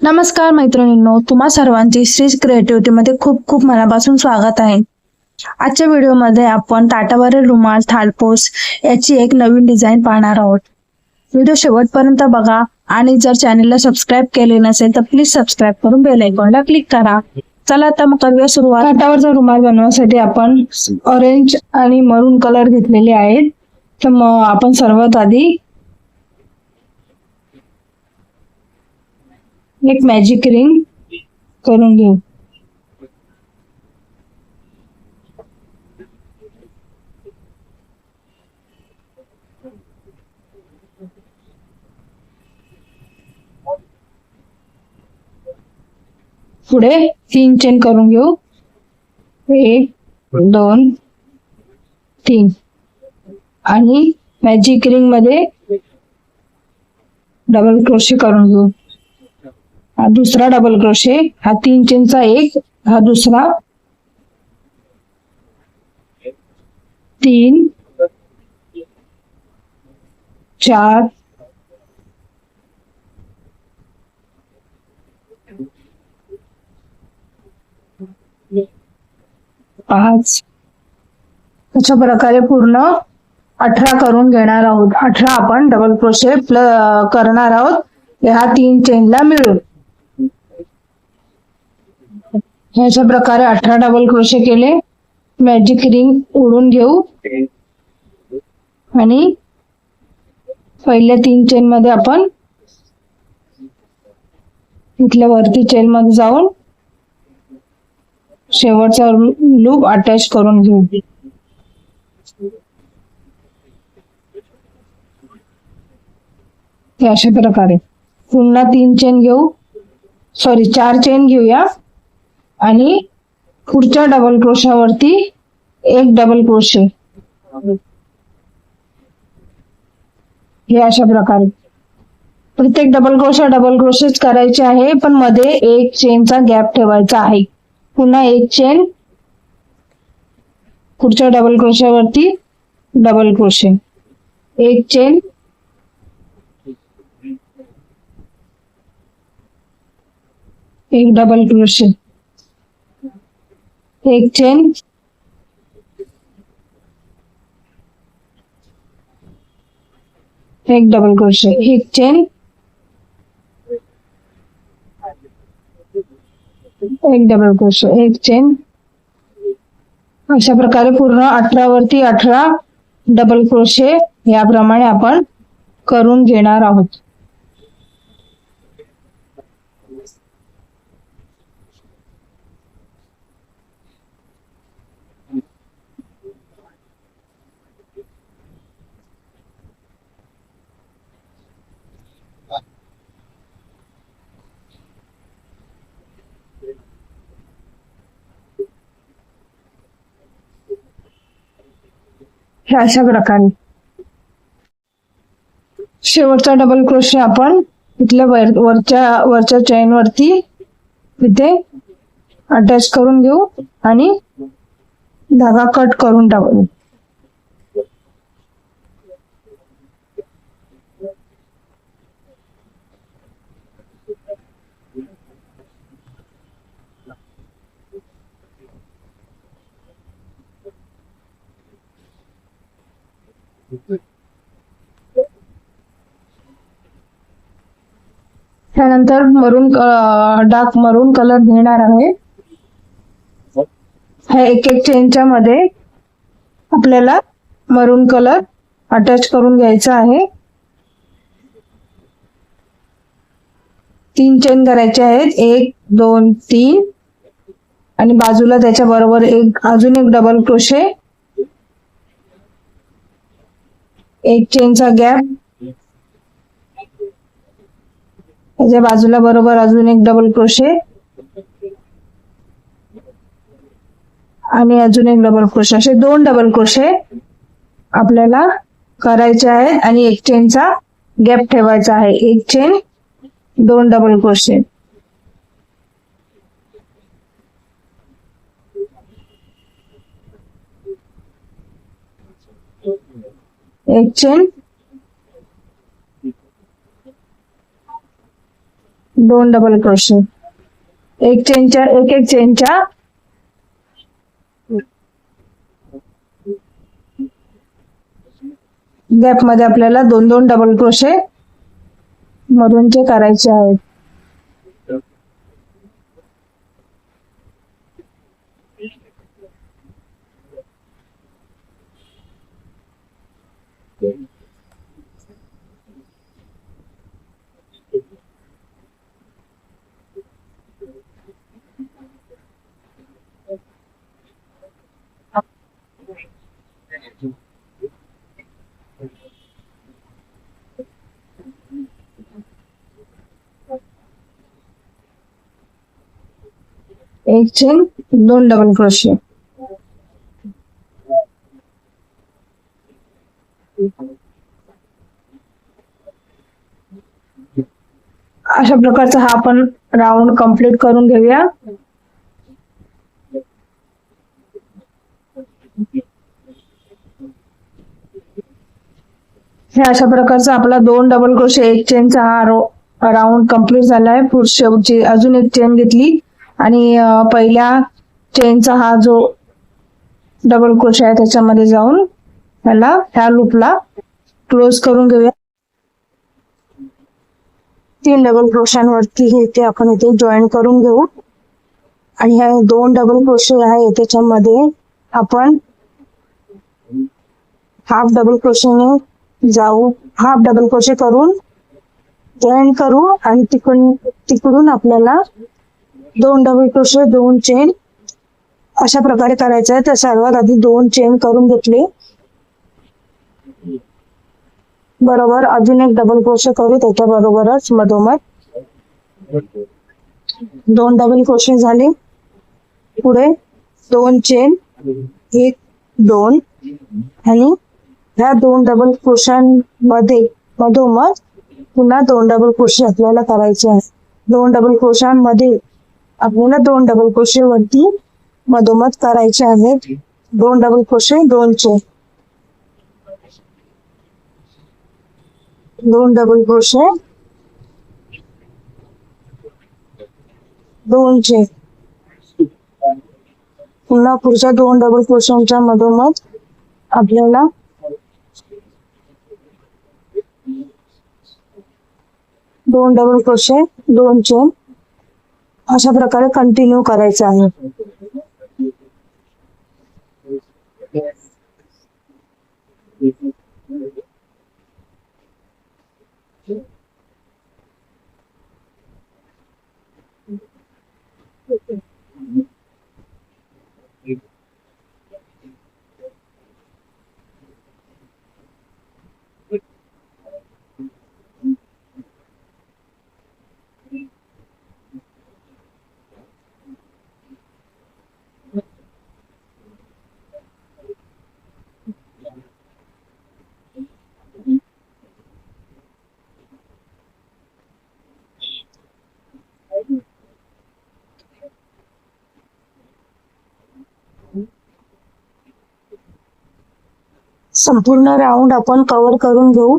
नमस्कार मैत्रिणींनो, तुम्हा सर्वांचे श्री क्रिएटिव्हिटी मध्ये खूप खूप मनापासून स्वागत आहे. आजच्या व्हिडिओमध्ये आपण ताटावरील रुमाल थालपोस याची एक नवीन डिझाईन पाहणार आहोत. व्हिडिओ शेवटपर्यंत बघा आणि जर चॅनलला सबस्क्राईब केले नसेल तर प्लीज सबस्क्राईब करून बेल आयकॉनला क्लिक करा. चला आता मग करूया सुरुवात. ताटावरचा रुमाल बनवण्यासाठी आपण ऑरेंज आणि मरून कलर घेतलेले आहेत. तर मग आपण सर्वात आधी एक मॅजिक रिंग करून घेऊ. पुढे 3 चेन करून घेऊ. 1 2 3 आणि मॅजिक रिंग मध्ये डबल क्रोशे करून घेऊ. हा दुसरा डबल क्रोशे, हा 3 चेनचा एक, हा दुसरा 3 4 5 अशा प्रकारे पूर्ण 18 करून घेणार आहोत. 18 आपण डबल क्रोशे करणार आहोत ह्या 3 चेनला मिळून. ह्याच्या प्रकारे 18 डबल क्रोशे केले. मॅजिक रिंग ओढून घेऊ आणि पहिल्या 3 चेन मध्ये आपण इथल्या वरती चेन मध्ये जाऊन शेवटचा लूप अटॅच करून घेऊ. अशा प्रकारे पुन्हा 3 चेन घेऊ, 4 चेन घेऊया आणि पुढच्या डबल क्रोशावरती एक डबल क्रोशे. हे अशा प्रकारे प्रत्येक डबल क्रोशेच करायचे आहे, पण मध्ये एक चेनचा गॅप ठेवायचा आहे. पुन्हा एक चेन, पुढच्या डबल क्रोशावरती डबल क्रोशे, एक चेन, एक डबल क्रोशे, एक चेन, एक डबल क्रोशे, एक चेन, एक डबल क्रोशे, एक चेन. अशा प्रकारे पूर्ण 18 वरती 18 डबल क्रोशे याप्रमाणे आपण करून घेणार आहोत. अशा प्रकारे शेवटचा डबल क्रोशे आपण इथल्या वरच्या चेन वरती इथे अटॅच करून घेऊ आणि धागा कट करून टाकू. त्यानंतर डार्क मरून कलर घेणार आहे. ह्या एक चेनच्या मध्ये आपल्याला मरून कलर अटॅच करून घ्यायचा आहे. 3 चेन करायचे आहेत, 1 2 3 आणि बाजूला त्याच्या बरोबर अजून एक डबल क्रोशे, एक चेनचा गॅप, त्याच्या बाजूला बरोबर अजून एक डबल क्रोशे आणि अजून एक डबल क्रोशे. असे 2 डबल क्रोशे आपल्याला करायचे आहेत आणि एक चेनचा गॅप ठेवायचा आहे. एक चेन, 2 डबल क्रोशे, एक चेन, 2 डबल क्रोशे, एक चेनच्या गॅप मध्ये आपल्याला 2 डबल क्रोशे मधूनचे करायचे आहेत. एक चेन 2 डबल क्रोशे. अशा प्रकारचा हा आपण राऊंड कंप्लीट करून घेऊया. हे अशा प्रकारचा आपला 2 डबल क्रोशे एक चेनचा हा राऊंड कंप्लीट झालाय. शेवटची अजून एक चेन घेतली आणि पहिल्या चेनचा हा जो डबल क्रोशे आहे त्याच्यामध्ये जाऊन त्याला ह्या लूपला क्लोज करून घेऊया. 3 डबल क्रोशांवरती हे ते आपण इथे जॉईन करून घेऊ आणि ह्या 2 डबल क्रोशे आहे त्याच्यामध्ये आपण हाफ डबल क्रोशेने जाऊ, हाफ डबल क्रोशे करून जॉईन करू आणि तिकडून आपल्याला 2 डबल क्रोशे 2 चेन अशा प्रकारे करायचं आहे. तर सर्वात आधी 2 चेन करून घेतले, बरोबर अजून एक डबल क्रोशे करू त्याच्या बरोबरच मधोमध 2 डबल क्रोशे झाले. पुढे 2 चेन 1 2 आणि ह्या 2 डबल क्रोशांमध्ये मधोमध पुन्हा 2 डबल क्रोशे आपल्याला करायचे आहे. 2 डबल क्रोशांमध्ये आपल्याला 2 डबल क्रोशे वरती मधोमध करायचे आहेत. 2 double crochet 2 chain, 2 double crochet 2 chain, पुन्हा पुढच्या 2 डबल क्रोशांच्या मधोमध आपल्याला 2 डबल क्रोशे 2 चेन अशा प्रकारे कंटिन्यू करायचं आहे. संपूर्ण राऊंड आपण कव्हर करून घेऊ.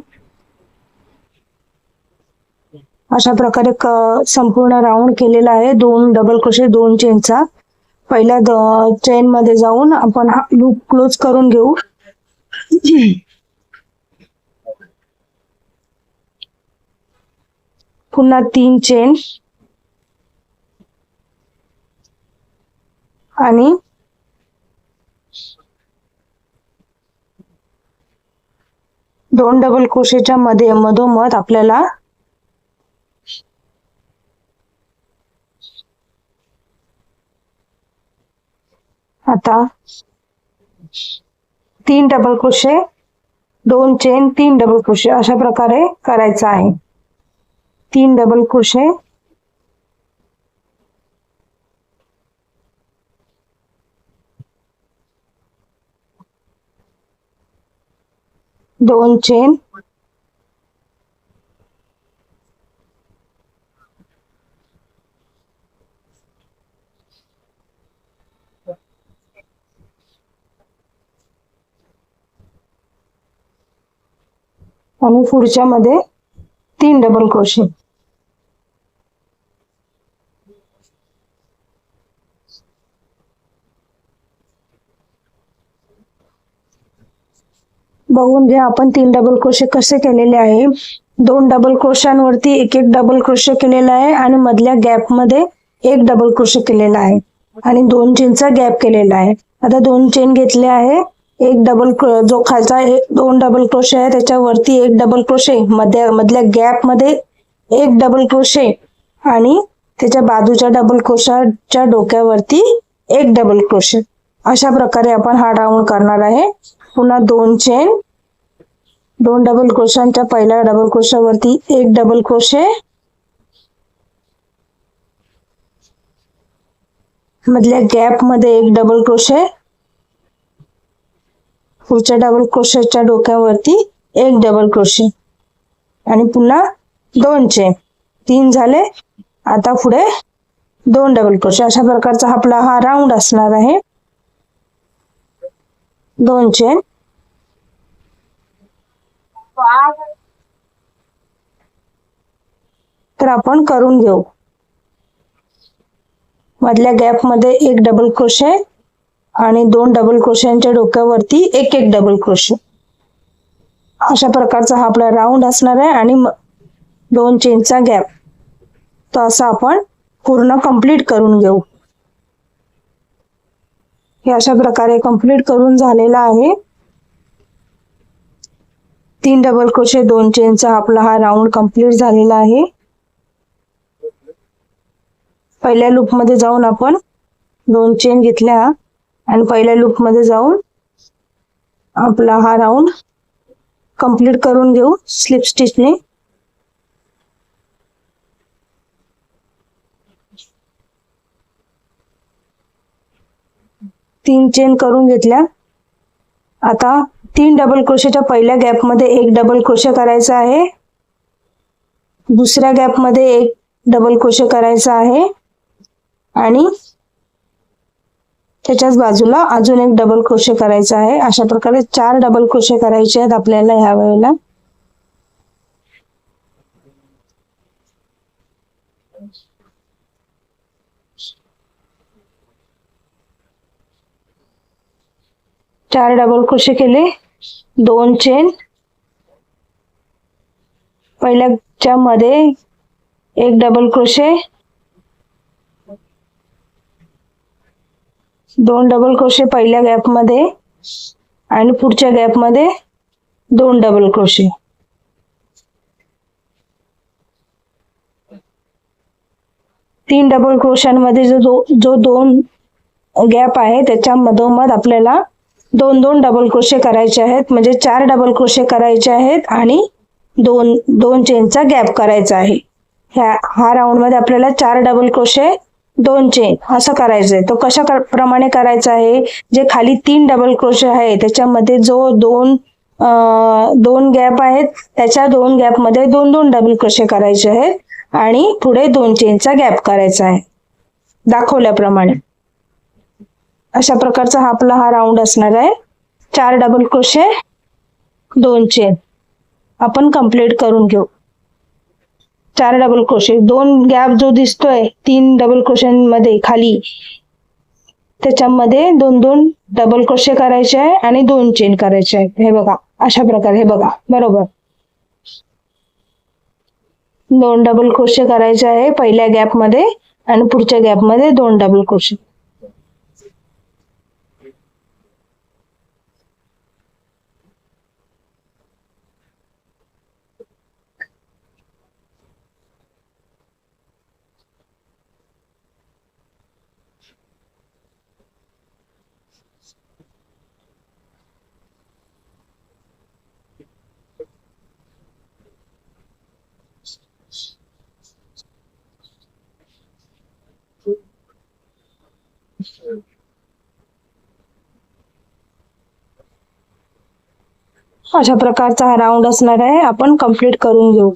अशा प्रकारे संपूर्ण राऊंड केलेला आहे 2 डबल क्रोशे 2 चेनचा. पहिल्या चेन मध्ये जाऊन आपण हा लूप क्लोज करून घेऊ. पुन्हा 3 चेन आणि 2 डबल क्रोशेच्या मधोमध आपल्याला आता 3 double crochet 2 chain 3 double crochet अशा प्रकारे करायचं आहे. 3 डबल क्रोशे 2 चेन आणि पुढच्या मध्ये 3 डबल क्रोशे. बघून घ्या आपण 3 डबल क्रोशे कसे केलेले आहे. 2 डबल क्रोशांवरती एक एक डबल क्रोशे केलेला आहे आणि मधल्या गॅप मध्ये एक डबल क्रोशे केलेला आहे आणि 2 चेनचा गॅप केलेला आहे. आता 2 चेन घेतले आहे. एक डबल जो खालचा 2 डबल क्रोशे आहे त्याच्यावरती एक डबल क्रोशे, मधल्या गॅप मध्ये एक डबल क्रोशे आणि त्याच्या बाजूच्या डबल क्रोशाच्या डोक्यावरती एक डबल क्रोशे. अशा प्रकारे आपण हा राऊंड करणार आहे. पुन्हा 2 चेन, 2 डबल क्रोशांच्या पहिल्या डबल क्रोशावरती एक डबल क्रोशे, मधल्या गॅप मध्ये एक डबल क्रोशे, पुढच्या डबल क्रोशेच्या डोक्यावरती एक डबल क्रोशे आणि पुन्हा 2 चेन. 3 झाले. आता पुढे 2 डबल क्रोशे. अशा प्रकारचा आपला हा राऊंड असणार आहे. 2 चेन, तर आपण करून घेऊ. मधल्या गॅप मध्ये एक डबल क्रोशे आणि 2 डबल क्रोशांच्या डोक्यावरती एक एक डबल क्रोशे. अशा प्रकारचा हा आपला राऊंड असणार आहे आणि 2 चेनचा गॅप. तो असा आपण पूर्ण कंप्लीट करून घेऊ. हे अशा प्रकारे कंप्लीट करून झालेला आहे. 3 डबल क्रोशे 2 चेनचा आपला हा राऊंड कंप्लीट झालेला आहे. पहिल्या लूप मध्ये जाऊन आपण 2 चेन घेतल्या आणि पहिल्या लूप मध्ये जाऊन आपला हा राऊंड कंप्लीट करून घेऊ स्लिप स्टिचने. तीन चेन करून घेतल्या. आता 3 डबल क्रोशेच्या पहिल्या गॅप मध्ये एक डबल क्रोशे करायचा आहे, दुसऱ्या गॅप मध्ये एक डबल क्रोशे करायचा आहे आणि त्याच्याच बाजूला अजून एक डबल क्रोशे करायचा आहे. अशा प्रकारे 4 डबल क्रोशे करायचे आहेत आपल्याला ह्या वेळेला. चार डबल क्रोशे केले, 2 चेन, पहिल्याच्या मध्ये एक डबल क्रोशे, 2 डबल क्रोशे पहिल्या गॅप मध्ये आणि पुढच्या गॅप मध्ये 2 डबल क्रोशे. तीन डबल क्रोशांमध्ये जो 2 गॅप आहे त्याच्या मधोमध आपल्याला 2 डबल क्रोशे करायचे आहेत. म्हणजे 4 डबल क्रोशे करायचे आहेत आणि 2 चेनचा गॅप करायचा आहे. हा राऊंड मध्ये आपल्याला 4 डबल क्रोशे 2 चेन असं करायचंय. तो कशा प्रमाणे करायचा आहे, जे खाली 3 डबल क्रोशे आहे त्याच्यामध्ये जो 2 गॅप आहेत त्याच्या 2 गॅप मध्ये 2 डबल क्रोशे करायचे आहेत आणि पुढे 2 चेनचा गॅप करायचा आहे दाखवल्याप्रमाणे. अशा प्रकारचा आपला हा राऊंड असणार आहे. 4 डबल क्रोशे 2 चेन आपण कंप्लीट करून घेऊ. 4 डबल क्रोशे, 2 गॅप जो दिसतोय 3 डबल क्रोशांमध्ये खाली त्याच्यामध्ये 2 डबल क्रोशे करायचे आहे आणि 2 चेन करायचे आहेत. हे बघा अशा प्रकारे, हे बघा बरोबर 2 डबल क्रोशे करायचे आहे पहिल्या गॅप मध्ये आणि पुढच्या गॅप मध्ये 2 डबल क्रोशे. अशा प्रकारचा हा राऊंड असणार आहे. आपण कंप्लीट करून घेऊ.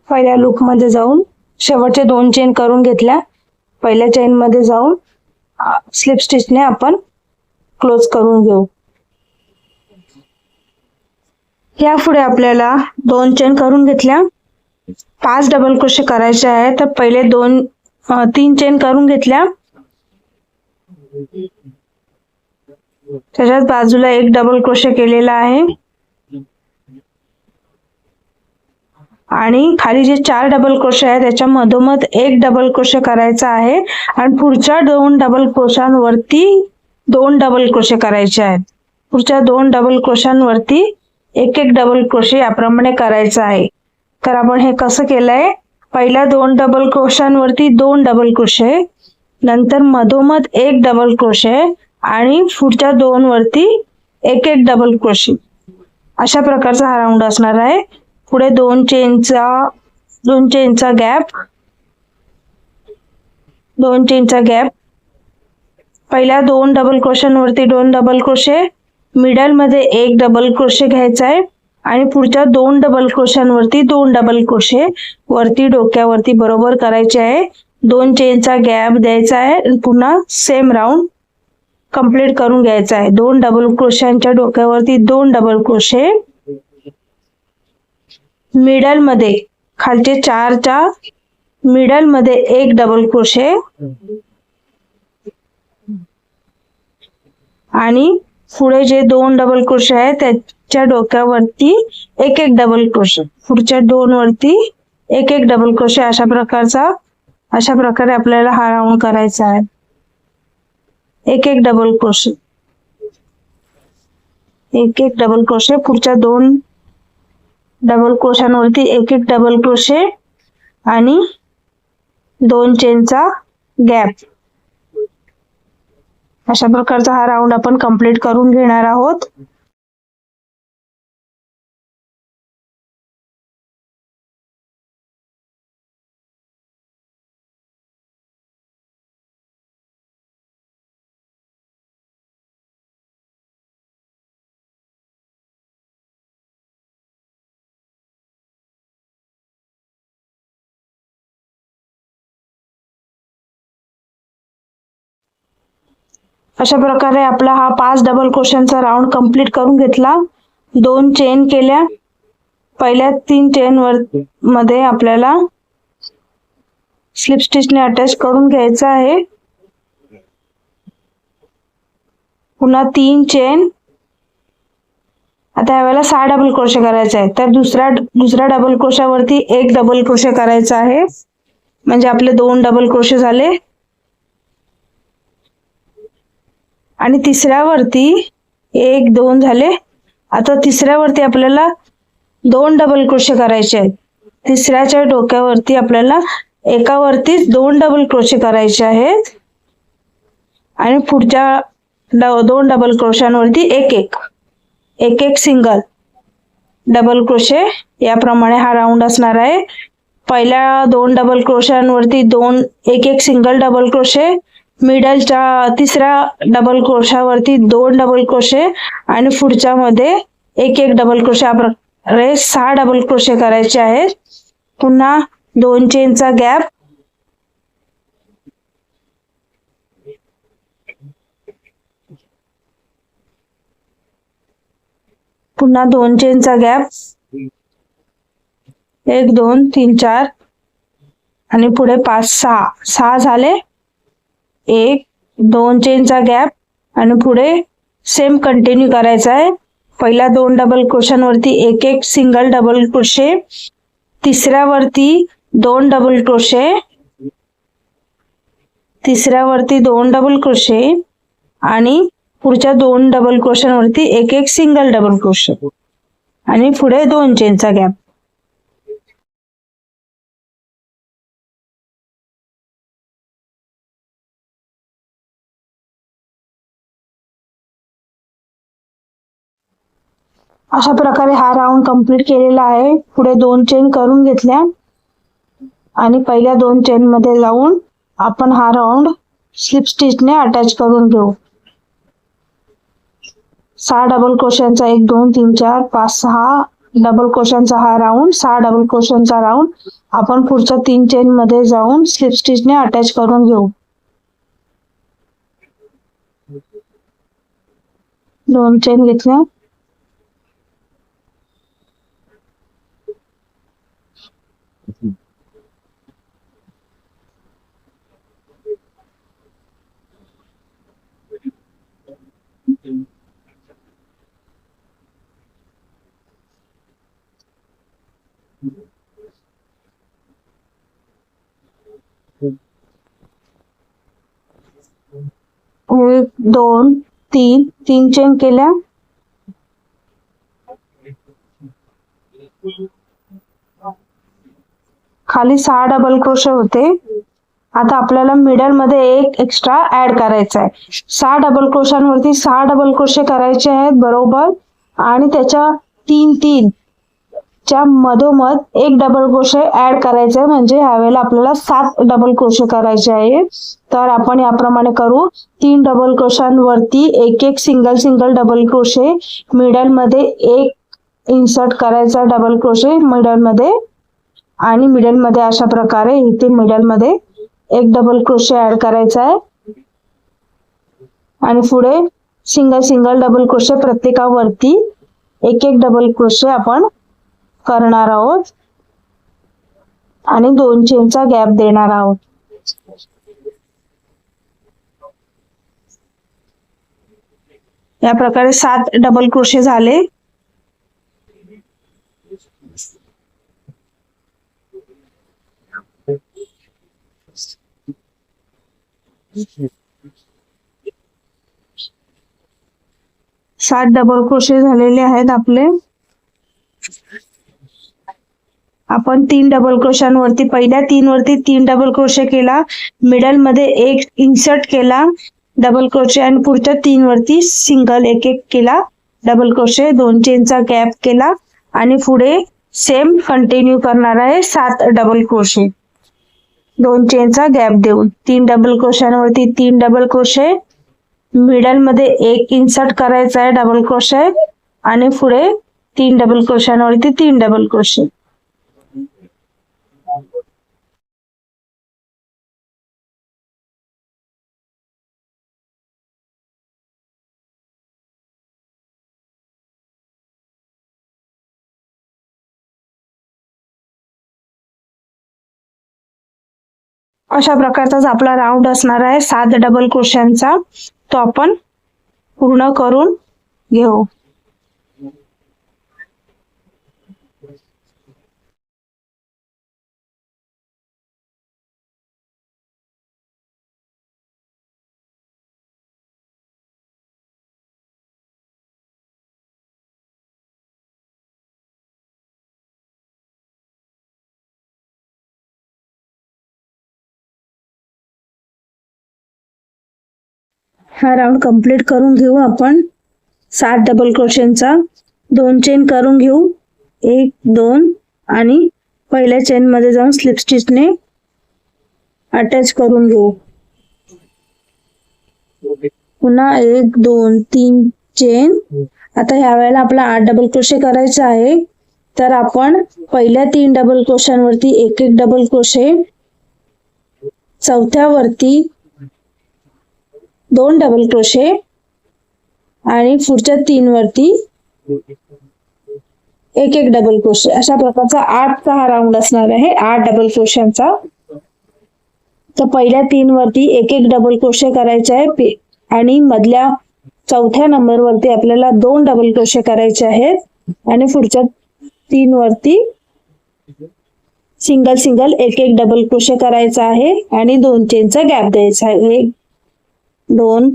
पहिल्या लूप मध्ये जाऊन शेवटचे 2 चेन करून घेतल्या. पहिल्या चेन मध्ये जाऊन स्लिप स्टिचने आपण क्लोज करून घेऊ. या पुढे आपल्याला 2 चेन करून घेतल्या, 5 डबल क्रोशे करायचे आहे. तर पहिले 3 चेन करून घेतल्या, त्याच्याच बाजूला एक डबल क्रोशे केलेला आहे आणि खाली जे 4 डबल क्रोशे आहे त्याच्या मधोमध एक डबल क्रोशे करायचा आहे आणि पुढच्या 2 डबल क्रोशांवरती 2 डबल क्रोशे करायचे आहेत. पुढच्या 2 डबल क्रोशांवरती एक डबल क्रोशे याप्रमाणे करायचा आहे. तर आपण हे कसं केलंय, पहिल्या 2 डबल क्रोशांवरती 2 डबल क्रोशे, नंतर मधोमध एक डबल क्रोशे आणि पुढच्या 2 वरती एक डबल क्रोशे, अशा प्रकारचा हा राऊंड असणार आहे. पुढे 2 चेनचा गॅप, 2 चेनचा गॅप, पहिल्या 2 डबल क्रोशांवरती 2 डबल क्रोशे, मिडल मध्ये एक डबल क्रोशे घ्यायचा आहे आणि पुढच्या 2 डबल क्रोशांवरती 2 डबल क्रोशे वरती डोक्यावरती बरोबर करायचे आहे. 2 चेनचा गॅप द्यायचा आहे आणि पुन्हा सेम राऊंड कंप्लीट करून घ्यायचा आहे. 2 डबल क्रोशांच्या डोक्यावरती 2 डबल क्रोशे, मिडल मध्ये खालचे 4च्या मिडल मध्ये एक डबल क्रोशे आणि पुढे जे 2 डबल क्रोशे आहेत त्याच्या डोक्यावरती एक डबल क्रोशे, पुढच्या 2 वरती एक डबल क्रोशे, अशा प्रकारे आपल्याला हा राऊंड करायचा आहे. एक डबल क्रोशे, एक डबल क्रोशे, पुढच्या 2 डबल क्रोशांवरती एक डबल क्रोशे आणि 2 चेनचा गॅप, अशा प्रकारचा हा राऊंड आपण कंप्लीट करून घेणार आहोत. अशा प्रकारे आपला हा 5 डबल क्रोशांचा राऊंड कंप्लीट करून घेतला. 2 चेन केल्या, पहिल्या 3 चेन मध्ये आपल्याला स्लिप स्टिचने अटॅच करून घ्यायचा आहे. पुन्हा 3 चेन, आता यावेळेला 6 डबल क्रोशे करायचे आहे. तर दुसऱ्या डबल क्रोशावरती एक डबल क्रोशे करायचा आहे, म्हणजे आपले 2 डबल क्रोशे झाले. आणि तिसऱ्यावरती 1 2 झाले. आता तिसऱ्यावरती आपल्याला 2 डबल क्रोशे करायचे आहेत. तिसऱ्याच्या डोक्यावरती आपल्याला एकावरतीच 2 डबल क्रोशे करायचे आहेत आणि पुढच्या 2 डबल क्रोशांवरती एक सिंगल डबल क्रोशे, याप्रमाणे हा राऊंड असणार आहे. पहिल्या 2 डबल क्रोशांवरती एक सिंगल डबल क्रोशे, मिडलच्या तिसऱ्या डबल क्रोशावरती 2 डबल क्रोशे आणि पुढच्या मध्ये एक डबल क्रोशे, याप्रकारे 6 डबल क्रोशे करायचे आहेत. पुन्हा 2 चेनचा गॅप, पुन्हा 2 चेनचा गॅप, 1 2 3 4 आणि पुढे 5 6 झाले. 1 2 चेनचा गॅप आणि पुढे सेम कंटिन्यू करायचा आहे. पहिल्या 2 डबल क्रोशांवरती एक सिंगल डबल क्रोशे, तिसऱ्यावरती 2 डबल क्रोशे, तिसऱ्यावरती 2 डबल क्रोशे आणि पुढच्या 2 डबल क्रोशांवरती एक सिंगल डबल क्रोशे आणि पुढे 2 चेनचा गॅप. अशा प्रकारे हा राऊंड कंप्लीट केलेला आहे. पुढे 2 चेन करून घेतल्या आणि पहिल्या 2 चेन मध्ये जाऊन आपण हा राऊंड स्लिप स्टिचने अटॅच करून घेऊ. 6 डबल क्रोशांचा 1 2 3 4 5 6 डबल क्रोशांचा हा राऊंड, 6 डबल क्रोशांचा राऊंड आपण पुढच्या 3 चेन मध्ये जाऊन स्लिप स्टिचने अटॅच करून घेऊ. 2 चेन घेतल्या, एक दोन तीन, तीन चेन केल्या, खाली 6 डबल क्रोशे होते. आता आपल्याला मिडल मध्ये एक एक्स्ट्रा ऍड करायचा आहे. 6 डबल क्रोशांवरती 6 डबल क्रोशे करायचे आहेत बरोबर, आणि त्याच्या 3 च्या मधोमध एक डबल क्रोशे ऍड करायचा आहे. म्हणजे ह्यावेळेला आपल्याला 7 डबल क्रोशे करायचे आहे. तर आपण याप्रमाणे करू. 3 डबल क्रोशांवरती एक एक सिंगल डबल क्रोशे, मिडल मध्ये एक इन्सर्ट करायचा डबल क्रोशे मिडल मध्ये, आणि मिडल मध्ये अशा प्रकारे इथे मिडल मध्ये एक डबल क्रोशे ऍड करायचा आहे, आणि पुढे सिंगल डबल क्रोशे प्रत्येकावरती एक एक डबल क्रोशे आपण करणार आहोत, आणि 2 चेनचा गॅप देणार आहोत. या प्रकारे 7 डबल क्रोशे झाले. सात डबल क्रोशे झालेले आहेत आपले. आपण 3 डबल क्रोशांवरती पहिल्या 3 वरती 3 डबल क्रोशे केला, मिडल मध्ये एक इन्सर्ट केला डबल क्रोशे, आणि पुढच्या 3 वरती सिंगल एक एक केला डबल क्रोशे, 2 चेनचा गॅप केला, आणि पुढे सेम कंटिन्यू करणार आहे 7 डबल क्रोशे 2 चेनचा गॅप देऊन. 3 डबल क्रोशांवरती 3 डबल क्रोशे, मिडल मध्ये एक इन्सर्ट करायचा आहे डबल क्रोशे, आणि पुढे 3 डबल क्रोशांवरती 3 डबल क्रोशे. अशा प्रकारचाच आपला राऊंड असणार आहे 7 डबल क्रोशांचा. तो आपण पूर्ण करून घेऊ. हा राऊंड कंप्लीट करून घेऊ आपण. 7 डबल क्रोशेंचा 2 चेन करून घेऊ, 1 2, आणि पहिल्या चेन मध्ये जाऊन स्लिप स्टिचने अटॅच करून घेऊ. पुन्हा 1 2 3 चेन. आता ह्या वेळेला आपला 8 डबल क्रोशे करायचा आहे. तर आपण पहिल्या 3 डबल क्रोशांवरती एक एक डबल क्रोशे, चौथ्यावरती 2 डबल क्रोशे, आणि पुढच्या 3 वरती एक एक डबल क्रोशे. अशा प्रकारचा 8चा हा राऊंड असणार आहे, 8 डबल क्रोशांचा. तर पहिल्या 3 वरती एक एक डबल क्रोशे करायचे आहे, आणि मधल्या चौथ्या नंबर वरती आपल्याला 2 डबल क्रोशे करायचे आहेत, आणि पुढच्या 3 वरती सिंगल एक एक डबल क्रोशे करायचा आहे, आणि 2 चेनचा गॅप द्यायचा आहे. 1 2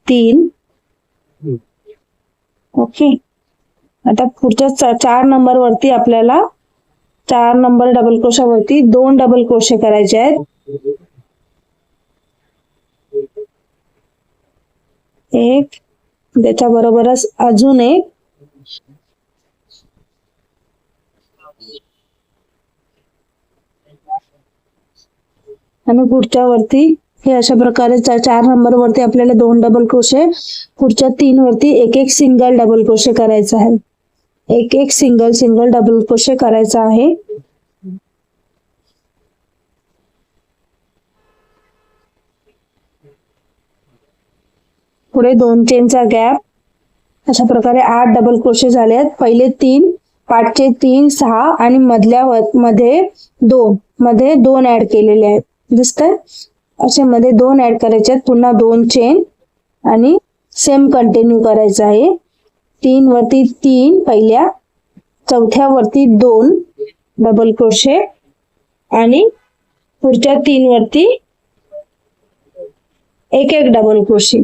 3. ओके. आता पुढच्या 4 नंबर वरती आपल्याला 4 नंबर डबल क्रोशावरती 2 डबल क्रोशे करायचे आहेत. 1, त्याच्या बरोबरच अजून एक, आणि पुढच्या वरती हे अशा प्रकारे 4 नंबर वरती आपल्याला 2 डबल क्रोशे, पुढच्या 3 वरती एक एक सिंगल डबल क्रोशे करायचा आहे. एक एक सिंगल डबल क्रोशे करायचा आहे. पुढे 2 चेनचा गॅप. अशा प्रकारे 8 डबल क्रोशे झाले आहेत. पहिले 3, पाठचे 3 6, आणि मधल्या मध्ये 2 ऍड केलेले आहेत. दिसतंय? असे मध्ये 2 ऍड करायचे आहेत. पुन्हा 2 चेन, आणि सेम कंटिन्यू करायचं आहे. 3 वरती 3 पहिल्या, चौथ्यावरती 2 डबल क्रोशे आणि पुढच्या 3 वरती एक डबल क्रोशे.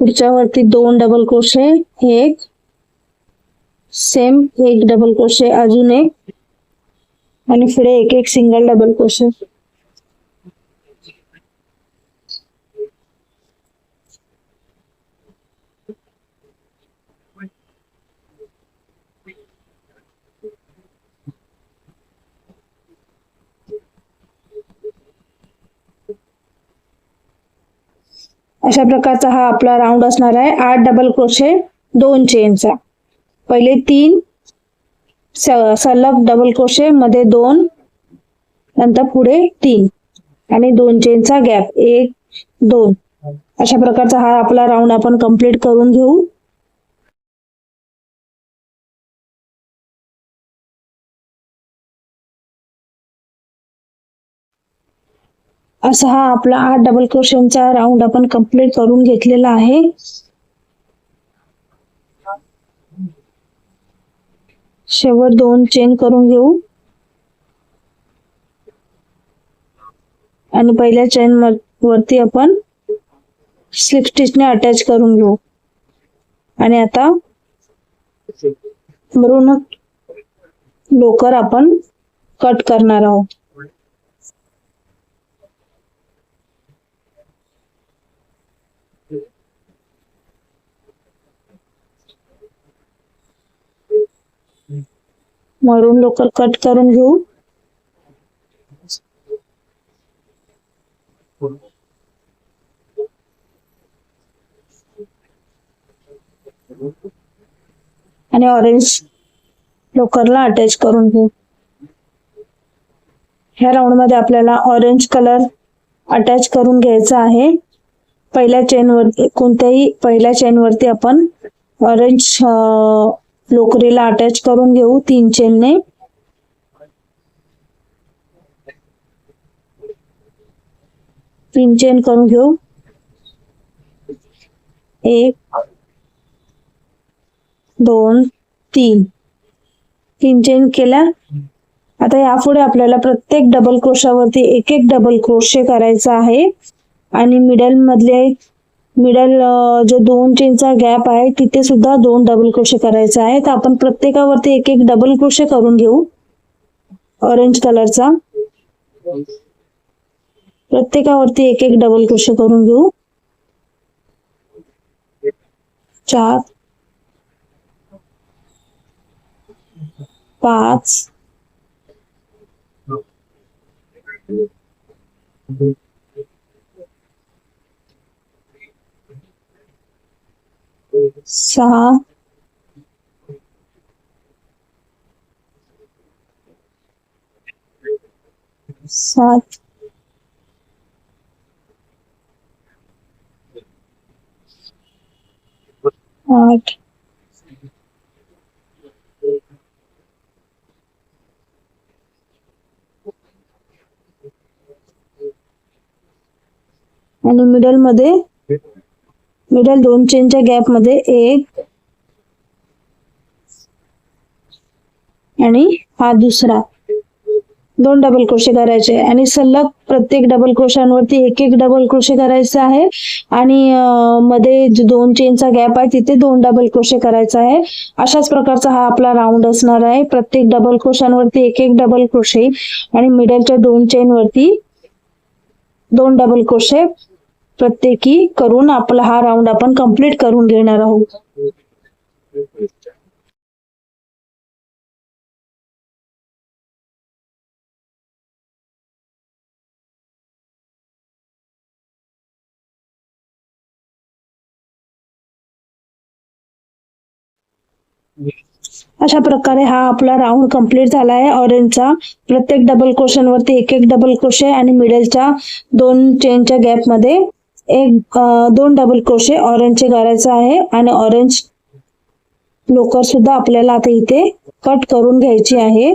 पुढच्या वरती 2 डबल क्रोशे, एक सेम एक डबल क्रोशे, अजून एक आणि पुढे एक सिंगल डबल क्रोशे. अशा प्रकारचा हा आपला राऊंड असणार आहे. 8 डबल क्रोशे 2 चेनचा. पहिले 3 सलग डबल क्रोशे मध्ये 2, नंतर पुढे 3 आणि 2 चेनचा गॅप 1 2. अशा प्रकारचा हा आपला राऊंड आपण कंप्लीट करून घेऊ. असा हा आपला 8 डबल क्रोशेचा राऊंड आपण कंप्लीट करून घेतलेला आहे. शेवट 2 चेन करून घेऊ आणि पहिल्या चेन वरती आपण स्लिप स्टिचने अटॅच करून घेऊ. आणि आता वरून लोकर आपण कट करणार आहोत. मरून लोकर कट करून घेऊ. आणि ऑरेंज लोकरला अटॅच करून घेऊ. ह्या राऊंड मध्ये आपल्याला ऑरेंज कलर अटॅच करून घ्यायचा आहे. पहिल्या चेन वरती कोणत्याही पहिल्या चेन वरती आपण ऑरेंज लोकरीला अटॅच करून घेऊ 3 चेनने. तीन चेन करून घेऊ. 1 2 3 3 चेन केल्या. आता यापुढे आपल्याला प्रत्येक डबल क्रोशावरती एक डबल क्रोशे करायचा आहे आणि मिडल जो 2 चेनचा गॅप आहे तिथे सुद्धा 2 डबल क्रोशे करायचा आहे. तर आपण प्रत्येकावरती एक डबल क्रोशे करून घेऊ. ऑरेंज कलरचा प्रत्येकावरती एक डबल क्रोशे करून घेऊ. 4 5 6 7 8 आणि मिडल 2 चेनच्या गॅप मध्ये 1 आणि हा दुसरा 2 डबल क्रोशे करायचे आणि सलग प्रत्येक डबल क्रोशांवरती एक डबल क्रोशे करायचे आहे आणि मध्ये जो 2 चेनचा गॅप आहे तिथे 2 डबल क्रोशे करायचा आहे. अशाच प्रकारचा हा आपला राऊंड असणार आहे. प्रत्येक डबल क्रोशांवरती एक डबल क्रोशे आणि मिडलच्या 2 चेन वरती 2 डबल क्रोशे प्रत्येकी करून आपला हा राऊंड आपण कंप्लीट करून घेणार आहोत. अशा प्रकारे हा आपला राऊंड कंप्लीट झाला आहे. ऑरेंजचा प्रत्येक डबल क्रोशांवरती एक डबल क्रोशे आणि मिडलच्या 2 चेनच्या गॅप मध्ये 2 डबल क्रोशे ऑरेंजचे करायचे आहे आणि ऑरेंज लोकर सुद्धा आपल्याला आता इथे कट करून घ्यायची आहे.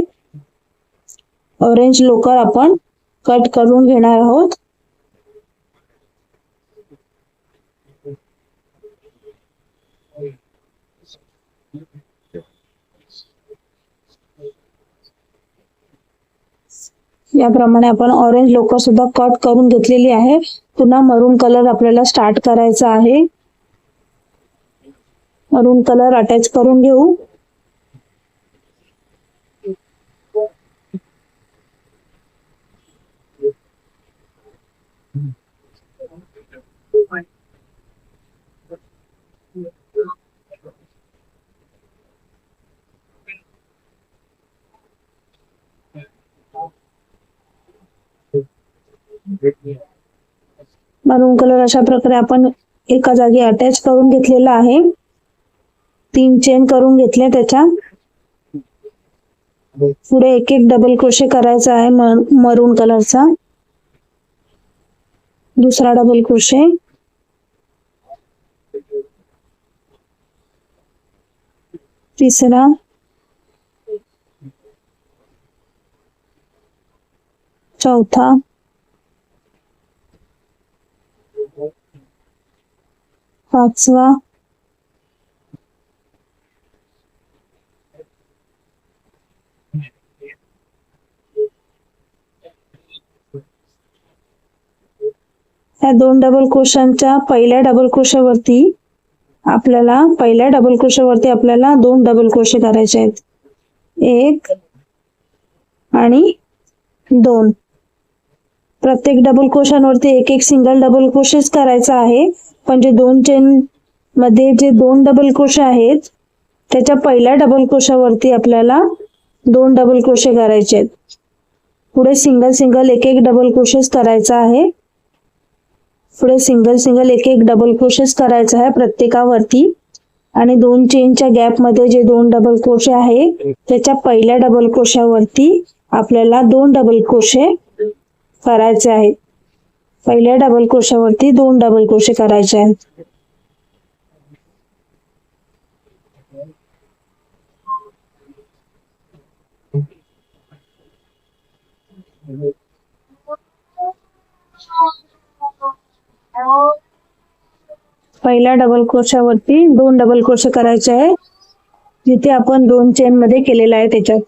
ऑरेंज लोकर आपण कट करून घेणार आहोत. याप्रमाणे आपण ऑरेंज लोकर सुद्धा कट करून घेतलेली आहे. पुन्हा मरून कलर आपल्याला स्टार्ट करायचा आहे. मरून कलर अटॅच करून घेऊ. मरून कलर अशा प्रकारे आपण एका जागी अटॅच करून घेतलेला आहे. 3 चेन करून घेतले. त्याच्या पुढे एक एक डबल क्रोशे करायचा आहे मरून कलरचा. दुसरा डबल क्रोशे, तिसरा, चौथा, पाचवा, या 2 डबल क्रोशांच्या पहिल्या डबल क्रोशावरती आपल्याला 2 डबल क्रोशे करायचे आहेत. 1 आणि 2. प्रत्येक डबल क्रोशांवरती एक एक सिंगल डबल क्रोशेच करायचा आहे. पण जे 2 चेन मध्ये जे 2 डबल क्रोशे आहेत त्याच्या पहिल्या डबल क्रोशावरती आपल्याला 2 डबल क्रोशे करायचे आहेत. पुढे सिंगल सिंगल एक एक डबल क्रोशेस करायचा आहे. पुढे सिंगल सिंगल एक एक डबल क्रोशेस करायचा आहे प्रत्येकावरती. आणि 2 चेनच्या गॅप मध्ये जे 2 डबल क्रोशे आहे त्याच्या पहिल्या डबल क्रोशावरती आपल्याला 2 डबल क्रोशे करायचे आहेत. पहिल्या डबल क्रोशावरती 2 डबल क्रोशे करायचे आहेत. पहिल्या डबल क्रोशावरती 2 डबल क्रोशे करायचे आहे जिथे आपण 2 चेन मध्ये केलेला आहे त्याच्यात.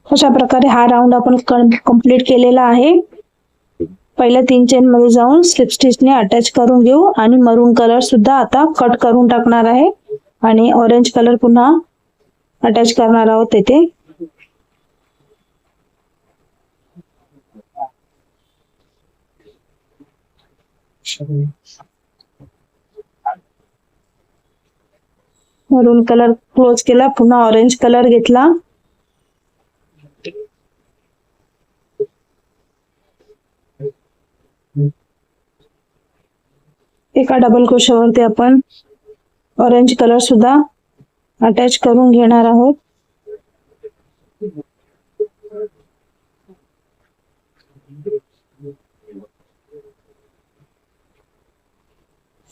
अशा प्रकारे हा राऊंड आपण कंप्लीट केलेला आहे. पहिल्या 3 चेन मध्ये जाऊन स्लिप स्टिचने अटॅच करून घेऊ आणि मरून कलर सुद्धा आता कट करून टाकणार आहे आणि ऑरेंज कलर पुन्हा अटॅच करणार आहोत तेथे. मरून कलर क्लोज केला, पुन्हा ऑरेंज कलर घेतला, एका डबल क्रोशेवरती आपण ऑरेंज कलर सुद्धा अटॅच करून घेणार आहोत.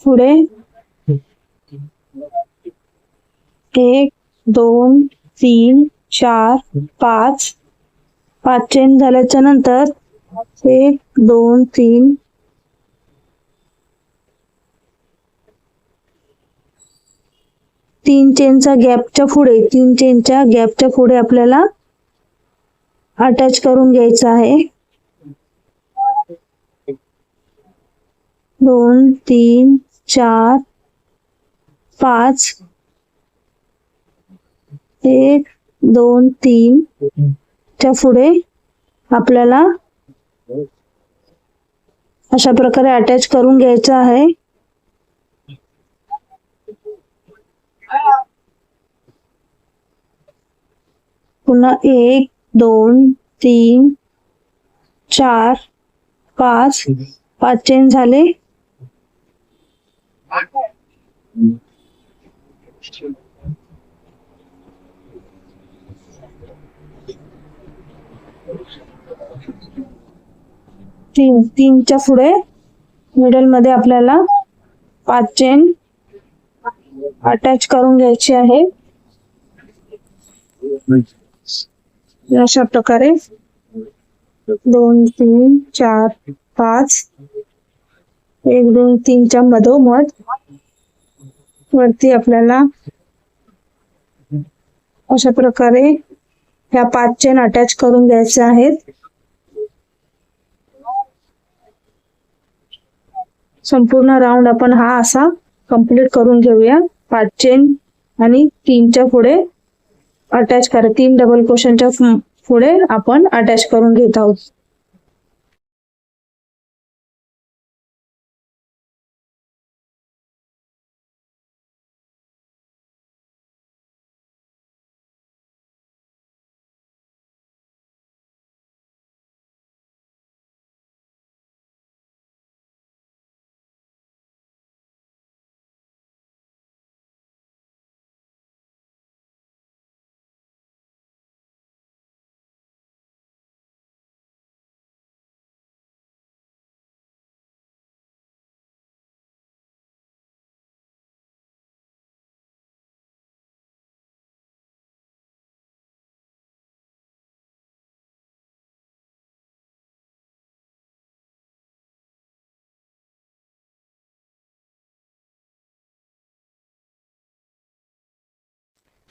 पुढे 1 2 3 4 5 चेन झाल्याच्या नंतर 1 2 3 3 चेनचा गॅपच्या पुढे 3 चेनच्या गॅपच्या पुढे आपल्याला अटॅच करून घ्यायचं आहे. 2 3 4 5 1 2 3 च्या पुढे आपल्याला अशा प्रकारे अटॅच करून घ्यायचं आहे. पुन्हा 1 2 3 4 5 चेन झाले. तीनच्या पुढे मिडल मध्ये आपल्याला 5 चेन अटॅच करून घ्यायची आहे. अशा प्रकारे 2 3 4 5 1 2 3 च्या मधोमध वरती आपल्याला अशा प्रकारे ह्या 5 चेन अटॅच करून घ्यायच्या आहेत. संपूर्ण राऊंड आपण हा असा कंप्लीट करून घेऊया. 5 चेन आणि 3च्या पुढे अटॅच करा. 3 डबल क्रोशेच्या पुढे आपण अटॅच करून घेत आहोत.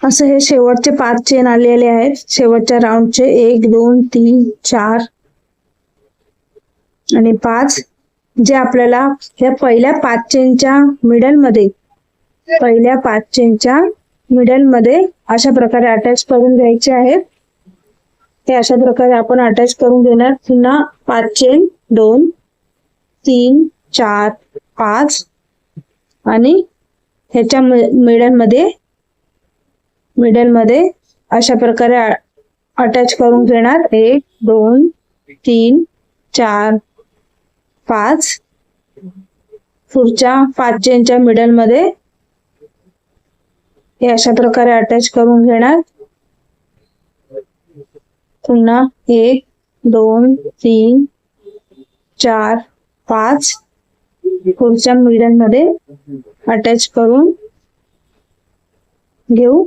असं हे शेवटचे 5 चेन आलेले आहेत. शेवटच्या राऊंडचे 1 2 3 4 आणि 5 जे आपल्याला ह्या पहिल्या 5 चेनच्या मिडल मध्ये अशा प्रकारे अटॅच करून घ्यायचे आहेत. हे अशा प्रकारे आपण अटॅच करून घेणार. पुन्हा 5 चेन 2 3 4 5 आणि ह्याच्या मिडल मध्ये अशा प्रकारे अटॅच करून घेणार. 1 2 3 4 5 पुढच्या 5 चेनच्या मिडल मध्ये हे अशा प्रकारे अटॅच करून घेणार. पुन्हा 1 2 3 4 5 पुढच्या मिडल मध्ये अटॅच करून घेऊ.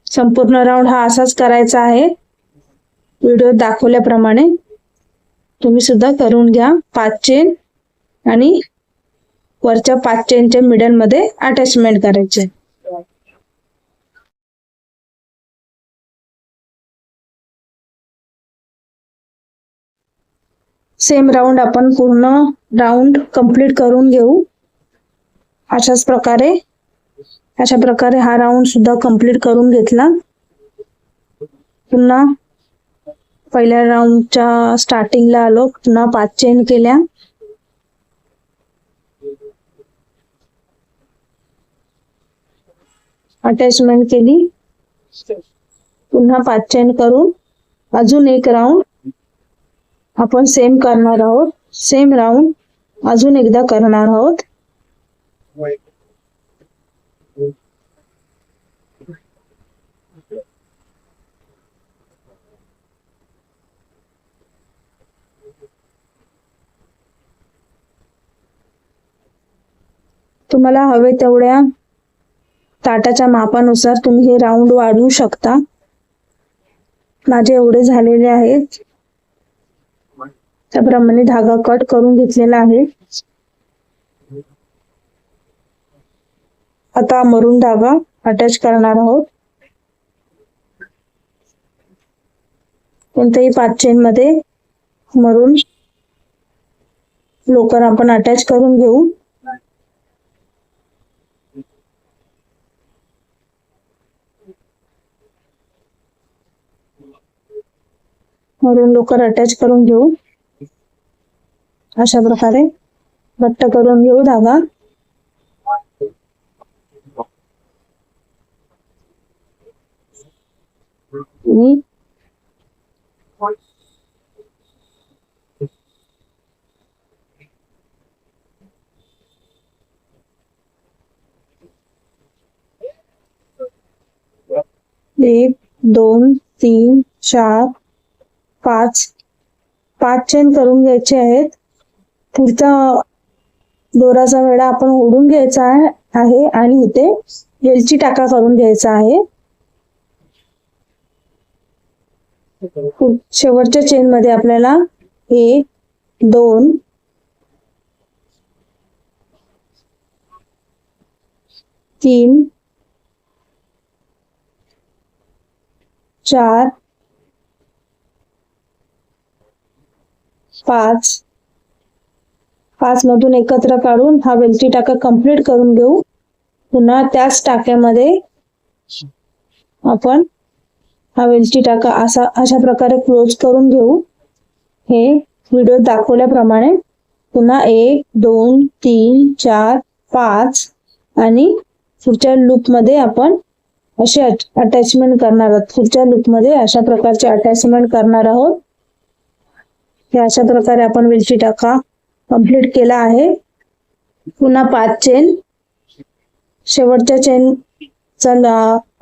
संपूर्ण राऊंड हा असाच करायचा आहे. व्हिडिओ दाखवल्याप्रमाणे तुम्ही सुद्धा करून घ्या. 5 चेन आणि वरच्या 5 चेनच्या मिडल मध्ये अटॅचमेंट करायचे. सेम राऊंड आपण पूर्ण राऊंड कंप्लीट करून घेऊ. अशा प्रकारे हा राऊंड सुद्धा कंप्लीट करून घेतला. पुन्हा पहिल्या राऊंडच्या स्टार्टिंगला आलो, पुन्हा 5 चेन केल्या. अटॅचमेंट केली. पुन्हा 5 चेन करून अजून एक राऊंड आपण सेम करणार आहोत. सेम राऊंड अजून एकदा करणार आहोत. तुम्हाला हवे तेवढ्या ताटाच्या मापानुसार तुम्ही हे राऊंड वाढवू शकता. माझे एवढे झालेले आहेत. त्याप्रमाणे धागा कट करून घेतलेला आहे. आता मरून धागा अटॅच करणार आहोत. कोणत्याही 5 चेन मध्ये मरून लोकर आपण अटॅच करून घेऊ. मरून लोकर अटॅच करून घेऊ. अशा प्रकारे घट्ट करून घेऊ धागा. एक 2 3 4 5 चेन करून घ्यायचे आहेत. पुढचा दोराचा वेढा आपण ओढून घ्यायचा आहे आणि इथे वेलची टाका करून घ्यायचा आहे. शेवटच्या चेन मध्ये आपल्याला 1 2 3 4 5 मधून एकत्र काढून हा वेलची टाका कंप्लीट करून घेऊ. पुन्हा त्याच टाक्यामध्ये आपण हा वेलची टाका अशा प्रकारे क्लोज करून घेऊ. हे व्हिडिओ दाखवल्याप्रमाणे पुन्हा 1 2 3 4 5 आणि पुढच्या लूप मध्ये आपण असे अटॅचमेंट करणार आहोत. पुढच्या लूप मध्ये अशा प्रकारचे अटॅचमेंट करणार आहोत. हे अशा प्रकारे आपण वेलची टाका कंप्लीट केला आहे. पुन्हा 5 चेन शेवटच्या चेनचा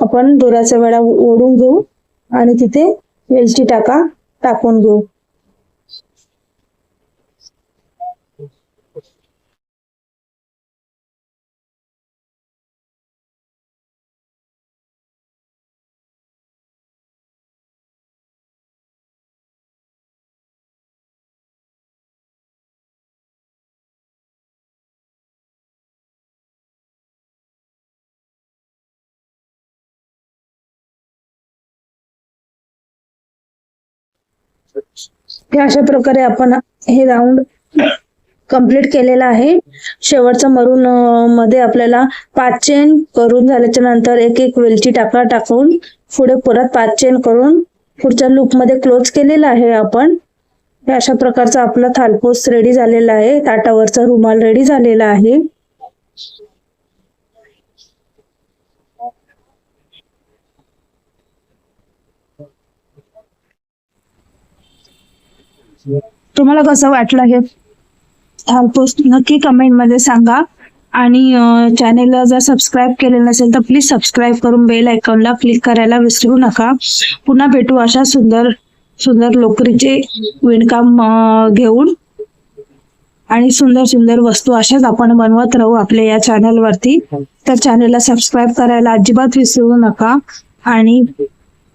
आपण दोऱ्याचा वेढा ओढून घेऊ आणि तिथे वेलची टाका टाकून घेऊ. अशा प्रकारे आपण हे राऊंड कंप्लीट केलेला आहे. शेवटचा मरून मध्ये आपल्याला 5 चेन करून झाल्याच्या नंतर एक वेलची टाका टाकून पुढे परत 5 चेन करून पुढच्या लूप मध्ये क्लोज केलेला आहे आपण. अशा प्रकारचा आपला थालपोस रेडी झालेला आहे. ताटावरचा रुमाल रेडी झालेला आहे. तुम्हाला कसं वाटलं हे थालपोस नक्की कमेंट मध्ये सांगा. आणि चॅनेलला जर सबस्क्राईब केलेलं नसेल तर प्लीज सबस्क्राईब करून बेल आयकॉनला क्लिक करायला विसरू नका. पुन्हा भेटू अशा सुंदर सुंदर लोकरीचे विणकाम घेऊन आणि सुंदर सुंदर वस्तू अशाच आपण बनवत राहू आपल्या या चॅनलवरती. तर चॅनेलला सबस्क्राईब करायला अजिबात विसरू नका आणि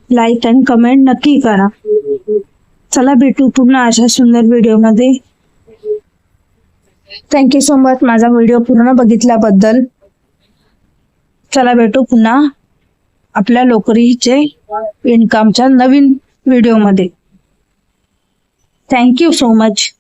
लाईक आणि कमेंट नक्की करा. चला भेटू पुन्हा अशा सुंदर व्हिडिओमध्ये. थँक्यू सो मच माझा व्हिडिओ पूर्ण बघितल्याबद्दल. चला भेटू पुन्हा आपल्या लोकरीचे विणकामच्या नवीन व्हिडिओमध्ये. Thank you so much.